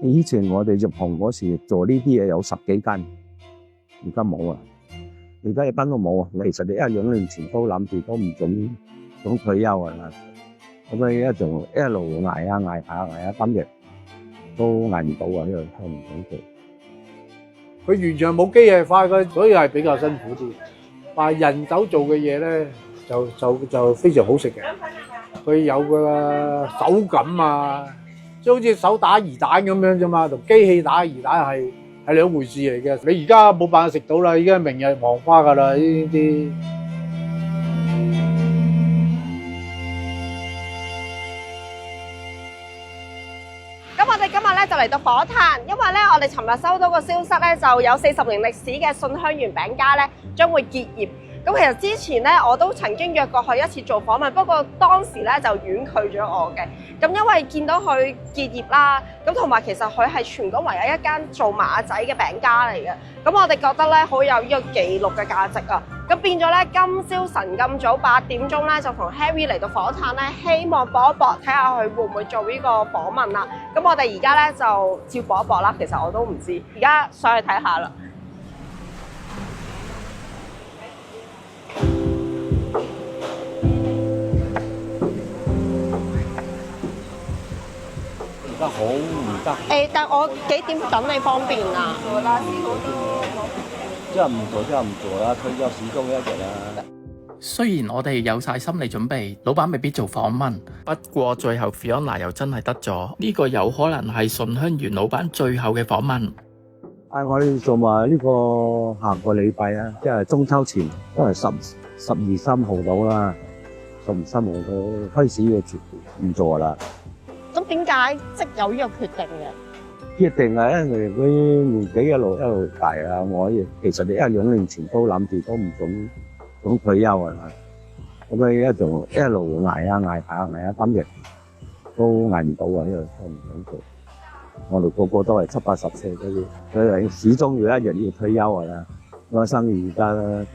以前我哋入行嗰時做呢啲嘢有10幾間，而家冇啊！而家一班都冇啊！其實你1-2年前都諗住都唔準退休啊！咁樣一仲一路捱下，今日都捱唔到啊！因為都唔想做。佢完全冇機械化嘅，所以係比較辛苦啲。但係人手做嘅嘢咧，就非常好食嘅。佢有個手感啊，即係好似手打魚蛋咁樣啫嘛，同機器打魚蛋係兩回事嚟嘅。你而家冇辦法食到啦，已經係明日黃花㗎啦呢啲。咁我哋今日咧就嚟到火炭，因為咧我哋尋日收到個消息咧，就有40年歷史嘅信香園餅家咧將會結業。咁其實之前咧我都曾經約過佢一次做訪問，不過當時咧就婉拒咗我嘅。咁因為見到佢結業啦，咁同埋其實佢係全港唯一一間做馬仔嘅餅家嚟嘅。咁我哋覺得咧好有呢個記錄嘅價值啊！咁變咗咧，今朝晨咁早8點鐘咧，就同 Harry 嚟到火炭咧，希望搏一搏，睇下佢會唔會做呢個訪問啦。咁我哋而家咧就照搏一搏啦。其實我都唔知，而家上去睇下啦。而家好唔得，但我幾點等你方便啊？即係唔做啦，退休始終一日啦。雖然我哋有晒心理準備，老闆未必做訪問，不過最後 Fiona 又真係得咗，呢個有可能係順香園老闆最後嘅訪問。我哋做埋呢個下個禮拜啊，即係中秋前，都係12、13號到啦，12、13號到開始要唔做啦。咁點解即有呢個決定嘅？決定係因為佢年紀一路大啊！我其實你1-2年前都諗住都唔想退休啊！咁佢一路捱下，今日都捱唔到啊！因為都唔想做。我哋個個都係70、80歲嗰啲，佢始終要一日要退休啊啦！我生意而家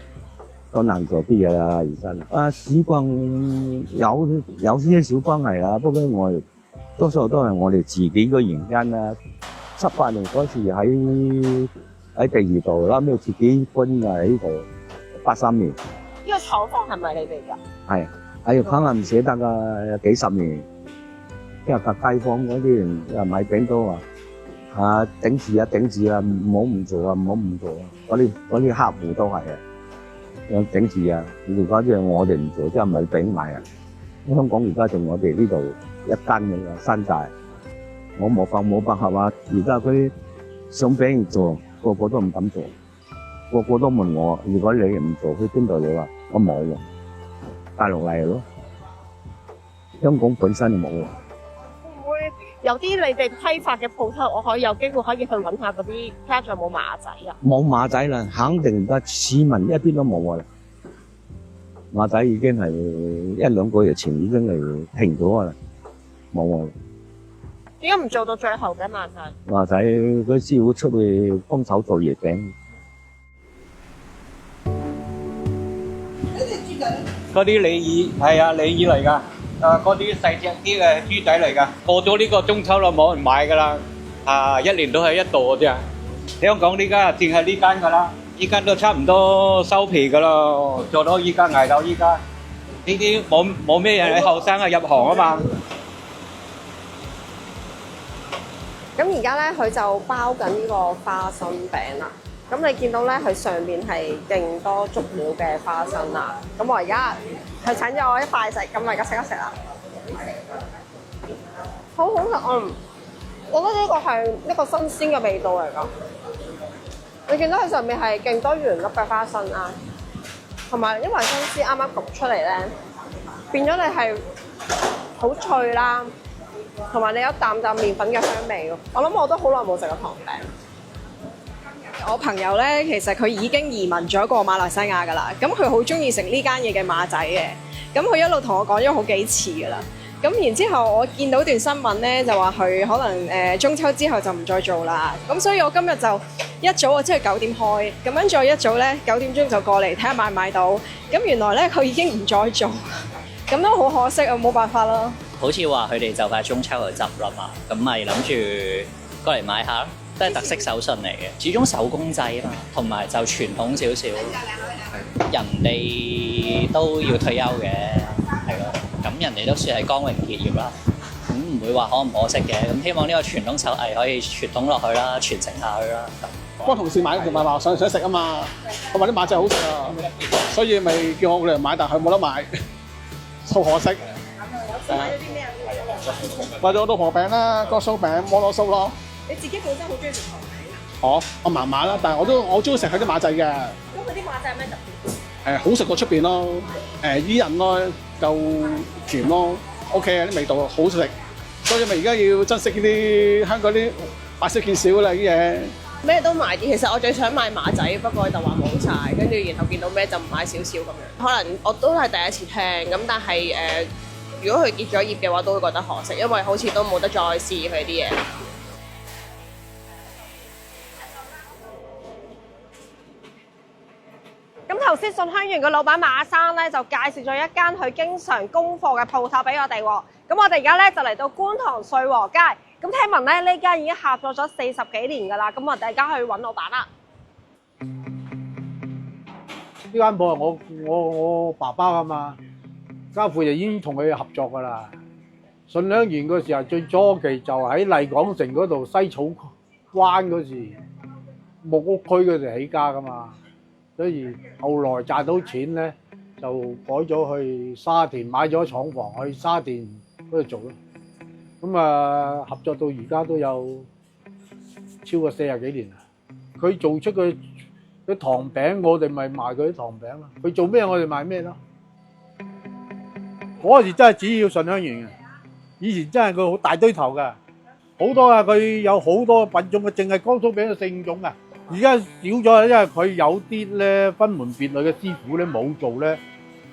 都難做啲㗎啦，而家時關有些少關係啦，不過我多數都係我哋自己嘅原因啦。7、8年嗰時喺第二度啦，咩自己搬喺度83年。呢個廠房係咪你哋㗎？係可能唔捨得㗎，有幾十年。因為街坊嗰啲人又買餅都話頂住啊，唔好唔做啊。嗰啲客戶都係啊，有頂住啊。如果即係我哋唔做，即係咪餅賣啊？香港而家仲我哋呢度一間嘅山寨，我冇辦法啊！而家佢想餅做，個個都唔敢做，個個都問我：如果你唔做，去邊度做啊？我冇喎，大陸嚟咯。香港本身就冇喎。會唔會有啲你哋批發嘅鋪頭，我可以有機會可以去揾下嗰啲，睇下仲有冇馬仔啊？冇馬仔啦，肯定而家市民一啲都冇啦。馬仔已經係1-2個月前已經係停咗啦，冇啊！點解唔做到最後嘅馬仔？馬仔嗰師傅出去幫手做月餅。嗰啲鯉魚係啊，鯉魚嚟㗎。嗰啲細隻啲嘅豬仔嚟㗎。過咗呢個中秋啦，冇人買㗎啦。1年都係一度嘅啫。香港呢家淨係呢間㗎啦，依家都差唔多收皮㗎啦。做到依家捱到依家，呢啲冇咩人喺後生啊入行啊嘛。咁而家咧，佢就包緊呢個花生餅啦。咁你見到咧，佢上面係勁多足料嘅花生啦。咁我而家佢請咗我一塊食，咁我而家食一食啦。好好食，我覺得呢個係一個新鮮嘅味道嚟㗎。你見到佢上面係勁多圓粒嘅花生啊，同埋因為新鮮啱啱焗出嚟咧，變咗你係好脆啦。同埋你有淡麵粉嘅香味咯，我諗我都好耐冇食過糖餅。我朋友咧，其實佢已經移民咗過馬來西亞㗎啦，咁佢好中意食呢間嘢嘅馬仔嘅，咁佢一路同我講咗好幾次㗎啦。咁然之後我見到段新聞咧，就話佢可能中秋之後就唔再做啦，咁所以我今日就一早我即係9點開，咁樣再一早咧9點鐘就過嚟睇下買唔買到，咁原來咧佢已經唔再做，咁都好可惜啊，冇辦法啦。好似話佢哋就快中秋就執笠嘛，咁咪諗住過嚟買下咯，都係特色手信嚟嘅，始終手工製啊嘛，同埋就傳統少少。人哋都要退休嘅，係咯，咁人哋都算係光榮結業啦，咁唔會話可唔可惜嘅。咁希望呢個傳統手藝可以傳統落去啦，傳承下去啦。幫同事買，同埋話想食啊嘛，同埋啲馬仔好食啊，所以咪叫我嚟買，但係佢冇得買，好可惜。買咗啲咩啊？買咗老婆餅啦、哥酥餅、摩羅酥咯。你自己本身好中意食糖餅我麻麻啦，但係我中意食佢啲馬仔嘅。咁佢啲馬仔有咩特別？好食過出邊咯，依人咯，夠甜咯 ，OK 啊，啲味道好食，所以咪而家要珍惜呢啲香港啲百少見少啦啲嘢。咩都買啲，其實我最想買馬仔，不過就話冇晒，跟住然後見到咩就買少少咁樣。可能我都係第一次聽，咁但係如果佢結咗業嘅話，都會覺得可惜，因為好似都冇得再試佢啲嘢。咁頭先信香園嘅老闆馬生咧就介紹咗一間佢經常供貨嘅鋪頭俾我哋喎。咁我哋而家咧就嚟到觀塘瑞和街。咁聽聞咧呢間已經合作咗40幾年㗎啦。咁我哋而家去揾老闆啦。呢間鋪係我爸爸㗎嘛，家父就已經同佢合作㗎啦。信香園嗰時候最初期就喺麗港城嗰度西草灣嗰時木屋區嗰時起家㗎嘛。所以後來賺到錢咧，就改咗去沙田買咗廠房去沙田嗰度做咯。咁啊，合作到而家都有超過40幾年啦。佢做出嘅糖餅，我哋咪賣佢啲糖餅咯。佢做咩，我哋賣咩咯。嗰時真係只要信香園嘅，以前真係佢好大堆頭㗎，好多啊！佢有好多品種嘅，淨係江蘇餅有4、5種㗎。而家少咗，因為佢有啲咧分門別類嘅師傅咧冇做咧，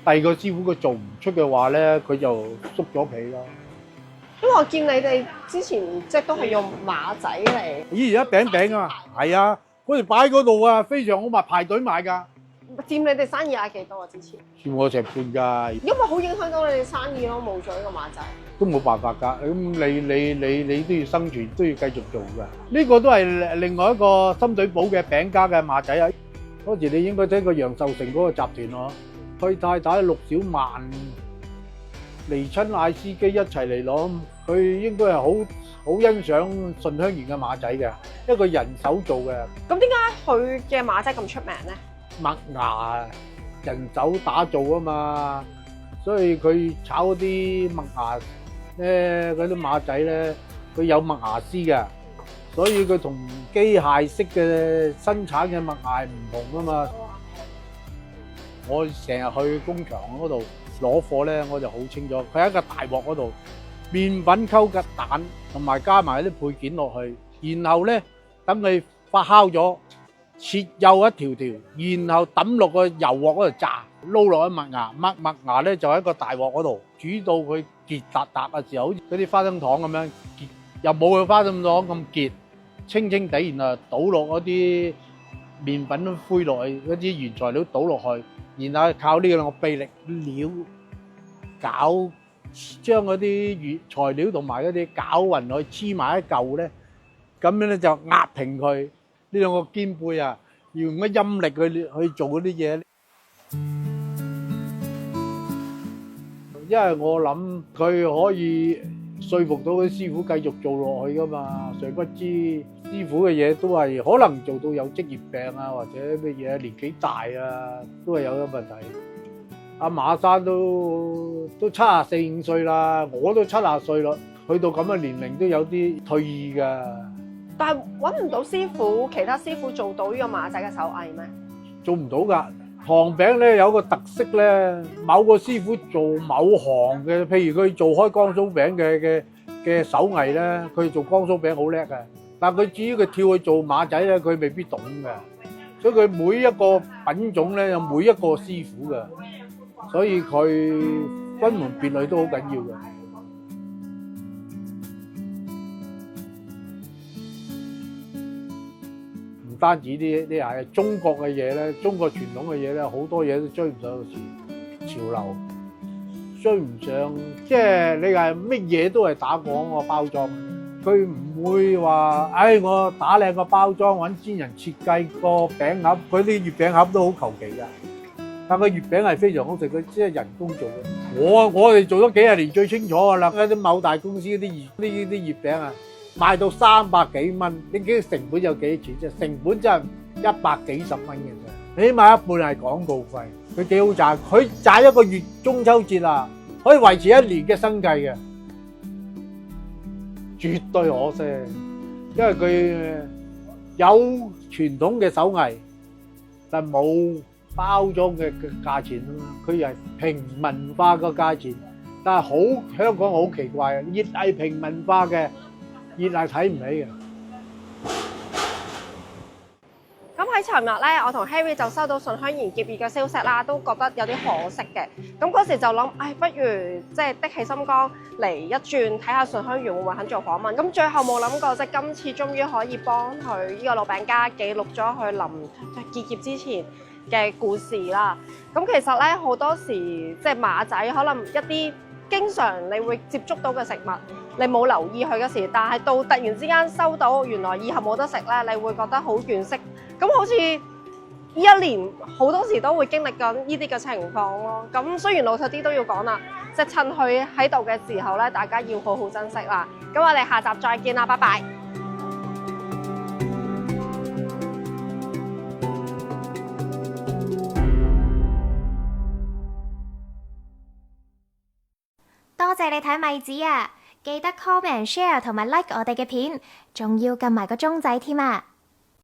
第二個師傅佢做唔出嘅話咧，佢就縮咗皮咯。因為我見你哋之前即係都係用馬仔嚟，以前一餅餅啊，係啊，嗰時擺喺嗰度啊，非常好賣，排隊買㗎。佔你哋生意額幾多啊？之前佔我成半㗎，因為好影響到你哋生意咯，冇咗呢個馬仔。都冇辦法㗎。咁你都要生存，都要繼續做㗎。呢個都係另外一個深水埗嘅餅家嘅馬仔啊。嗰時你應該聽過楊受成嗰個集團咯，佢太太陸小曼、離親艾司機一齊嚟攞，佢應該係好欣賞信香園嘅馬仔嘅，一個人手做嘅。咁點解佢嘅馬仔咁出名咧？麥芽人手打造啊嘛，所以佢炒嗰啲麥芽咧，嗰啲馬仔咧，佢有麥芽絲嘅，所以佢同機械式嘅生產嘅麥芽唔同啊嘛。我成日去工場嗰度攞貨咧，我就好清楚，佢喺一個大鑊嗰度，麵粉溝嘅蛋同埋加埋啲配件落去，然後咧等佢發酵咗。切幼一條條，然後抌落個油鑊嗰度炸，撈落去麥芽，麥芽咧就喺個大鑊嗰度煮到佢結達達嘅時候，好似嗰啲花生糖咁樣結，又冇佢花生糖咁結，清清地，然後倒落嗰啲麵粉灰落去，嗰啲原材料倒落去，然後靠呢個臂力料攪，將嗰啲原材料同埋嗰啲攪勻去黐埋一嚿咧，咁樣咧就壓平佢。呢兩個肩背啊，要用乜陰力去做嗰啲嘢，因為我諗佢可以說服到啲師傅繼續做落去噶嘛，誰不知師傅嘅嘢都係可能做到有職業病啊，或者乜嘢年紀大啊，都係有啲問題。阿馬生都74、75歲啦，我都70歲啦，去到咁嘅年齡都有啲退意㗎。但係揾唔到師傅，其他師傅做到呢個馬仔嘅手藝咩？做唔到㗎。糖餅咧有個特色咧，某個師傅做某行嘅，譬如佢做開江蘇餅嘅手藝咧，佢做江蘇餅好叻嘅。但係佢至於佢跳去做馬仔咧，佢未必懂嘅。所以佢每一個品種咧有每一個師傅嘅，所以佢分門別類都好緊要嘅。唔單止啲係中國嘅嘢咧，中國傳統嘅嘢咧，好多嘢都追唔上潮流，追唔上，即係你係乜嘢都係打廣告包裝，佢唔會話，我打靚個包裝，揾專人設計個餅盒，佢啲月餅盒都好求其㗎。但個月餅係非常好食，佢即係人工做嘅。我哋做咗幾十年最清楚㗎啦。嗰啲某大公司嗰啲月餅啊，賣到300幾蚊，你幾成本有幾錢啫？成本真係100幾十蚊嘅啫，起碼一半係廣告費。佢幾好賺，佢賺一個月中秋節啊，可以維持1年嘅生計嘅，絕對可惜。因為佢有傳統嘅手藝，但冇包裝嘅價錢啊嘛，佢係平民化個價錢，但係香港好奇怪啊，越係平民化嘅，越係睇唔起嘅。咁喺尋日咧，我同 Harry 就收到順香園結業嘅消息啦，都覺得有啲可惜嘅。咁嗰時就諗，不如即係的起心肝嚟一轉，睇下順香園會唔會肯做訪問。咁最後冇諗過，即係今次終於可以幫佢呢個老餅家記錄咗佢臨結業之前嘅故事啦。咁其實咧好多時即係馬仔可能一啲經常你會接觸到嘅食物，你冇留意佢嘅時，但係到突然之間收到，原來以後冇得食咧，你會覺得好惋惜。咁好似呢一年好多時都會經歷緊呢啲嘅情況咯。咁雖然老實啲都要講啦，即係趁佢喺度嘅時候咧，大家要好好珍惜啦。咁我哋下集再見啦，拜拜。多謝你睇米子啊！記得 comment、share 同埋 like 我哋嘅片，仲要撳埋個鐘仔添啊！